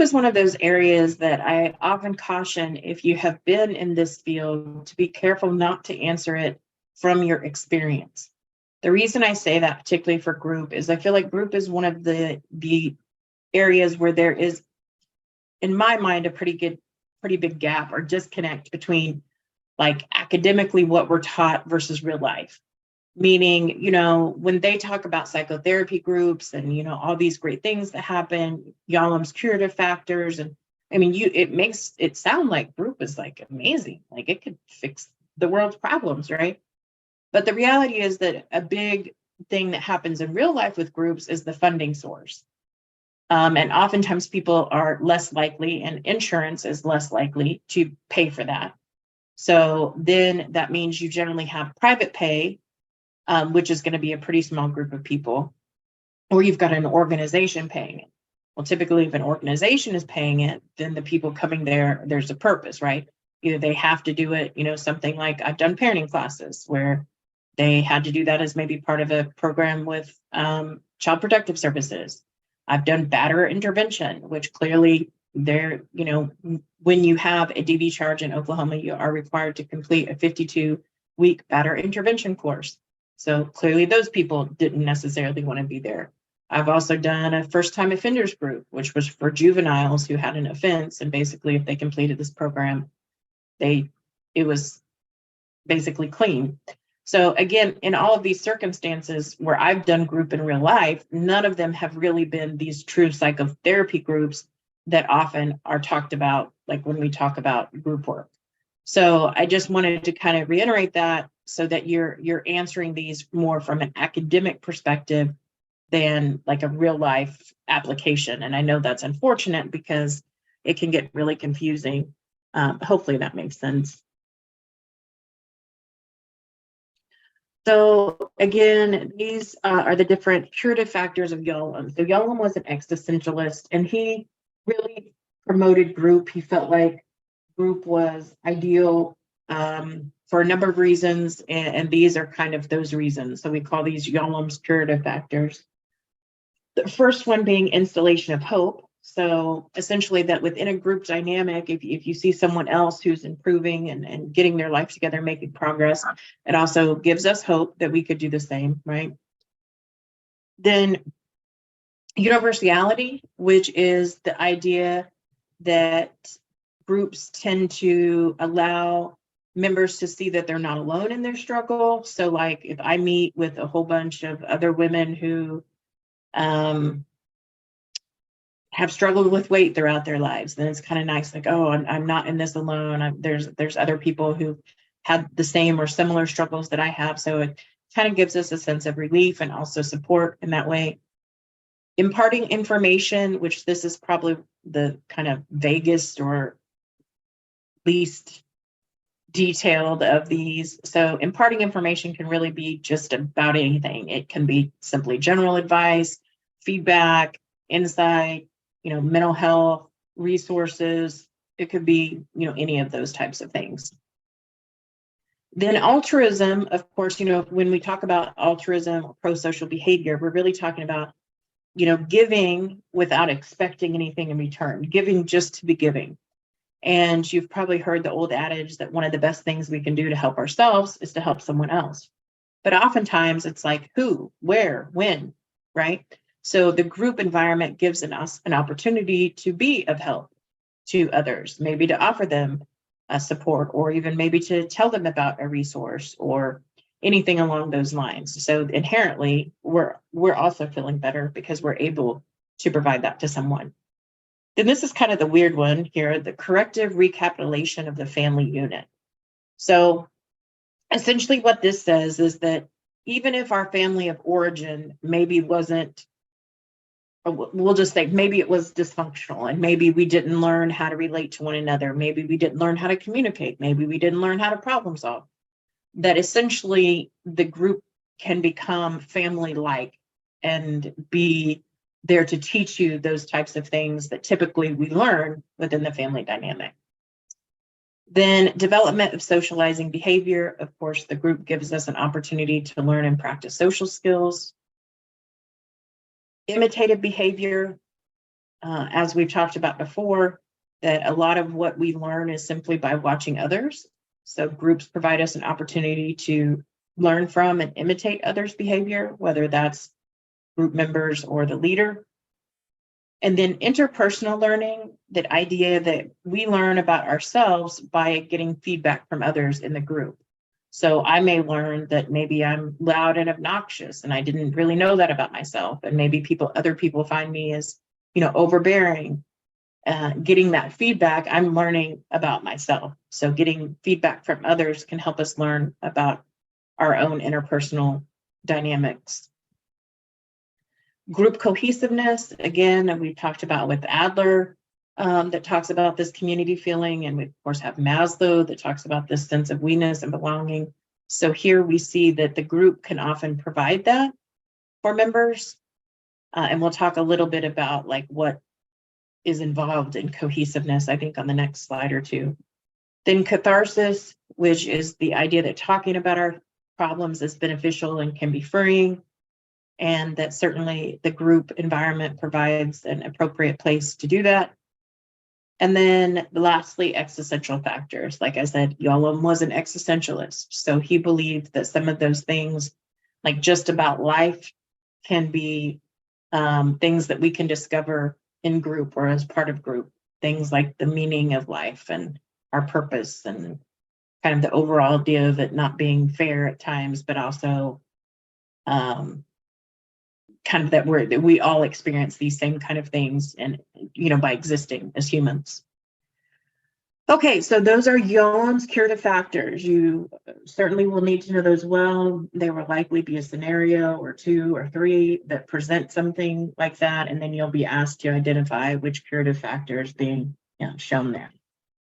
is one of those areas that I often caution, if you have been in this field, to be careful not to answer it from your experience. The reason I say that, particularly for group, is I feel like group is one of the areas where there is, in my mind, a pretty big gap or disconnect between like academically what we're taught versus real life. Meaning, when they talk about psychotherapy groups and, all these great things that happen, Yalom's curative factors. And I mean, it makes it sound like group is like amazing, like it could fix the world's problems, right? But the reality is that a big thing that happens in real life with groups is the funding source. And oftentimes people are less likely, and insurance is less likely to pay for that. So then that means you generally have private pay, which is going to be a pretty small group of people, or you've got an organization paying it. Well, typically, if an organization is paying it, then the people coming there, there's a purpose, right? Either they have to do it, something like I've done parenting classes where they had to do that as maybe part of a program with Child Protective Services. I've done batterer intervention, which clearly when you have a DV charge in Oklahoma, you are required to complete a 52-week batterer intervention course. So clearly those people didn't necessarily want to be there. I've also done a first-time offenders group, which was for juveniles who had an offense. And basically, if they completed this program, it was basically clean. So again, in all of these circumstances where I've done group in real life, none of them have really been these true psychotherapy groups that often are talked about, like when we talk about group work. So I just wanted to kind of reiterate that so that you're answering these more from an academic perspective than like a real life application. And I know that's unfortunate because it can get really confusing. Hopefully that makes sense. So again, these are the different curative factors of Yalom. So Yalom was an existentialist, and he really promoted group. He felt like group was ideal for a number of reasons, and these are kind of those reasons. So we call these Yalom's curative factors. The first one being installation of hope. So essentially that within a group dynamic, if you see someone else who's improving and getting their life together, making progress, it also gives us hope that we could do the same, right? Then universality, which is the idea that groups tend to allow members to see that they're not alone in their struggle. So like if I meet with a whole bunch of other women who have struggled with weight throughout their lives, then it's kind of nice, like, oh, I'm not in this alone. There's other people who had the same or similar struggles that I have. So it kind of gives us a sense of relief and also support in that way. Imparting information, which this is probably the kind of vaguest or least detailed of these. So imparting information can really be just about anything. It can be simply general advice, feedback, insight, mental health, resources. It could be, any of those types of things. Then altruism, of course, when we talk about altruism or pro-social behavior, we're really talking about, giving without expecting anything in return, giving just to be giving. And you've probably heard the old adage that one of the best things we can do to help ourselves is to help someone else. But oftentimes it's like who, where, when, right? So the group environment gives us an opportunity to be of help to others, maybe to offer them support, or even maybe to tell them about a resource or anything along those lines. So inherently, we're also feeling better because we're able to provide that to someone. Then this is kind of the weird one here, the corrective recapitulation of the family unit. So essentially what this says is that even if our family of origin maybe wasn't, we'll just say maybe it was dysfunctional, and maybe we didn't learn how to relate to one another, maybe we didn't learn how to communicate, maybe we didn't learn how to problem solve, that essentially the group can become family-like and be there to teach you those types of things that typically we learn within the family dynamic. Then development of socializing behavior. Of course, the group gives us an opportunity to learn and practice social skills. Imitative behavior. as we've talked about before, that a lot of what we learn is simply by watching others. So groups provide us an opportunity to learn from and imitate others' behavior, whether that's group members or the leader. And then interpersonal learning, the idea that we learn about ourselves by getting feedback from others in the group. So I may learn that maybe I'm loud and obnoxious, and I didn't really know that about myself. And maybe other people find me as, overbearing. Getting that feedback, I'm learning about myself. So getting feedback from others can help us learn about our own interpersonal dynamics. Group cohesiveness, again, we've talked about with Adler, that talks about this community feeling. And we, of course, have Maslow that talks about this sense of we-ness and belonging. So here we see that the group can often provide that for members. And we'll talk a little bit about like what is involved in cohesiveness, I think, on the next slide or two. Then catharsis, which is the idea that talking about our problems is beneficial and can be freeing, and that certainly the group environment provides an appropriate place to do that. And then lastly, existential factors. Like I said, Yalom was an existentialist. So he believed that some of those things, like just about life, can be things that we can discover in group or as part of group. Things like the meaning of life and our purpose and kind of the overall idea of it not being fair at times, but also kind of that we all experience these same kind of things and, by existing as humans. Okay, so those are Yalom's curative factors. You certainly will need to know those well. There will likely be a scenario or two or three that present something like that, and then you'll be asked to identify which curative factor is being shown there.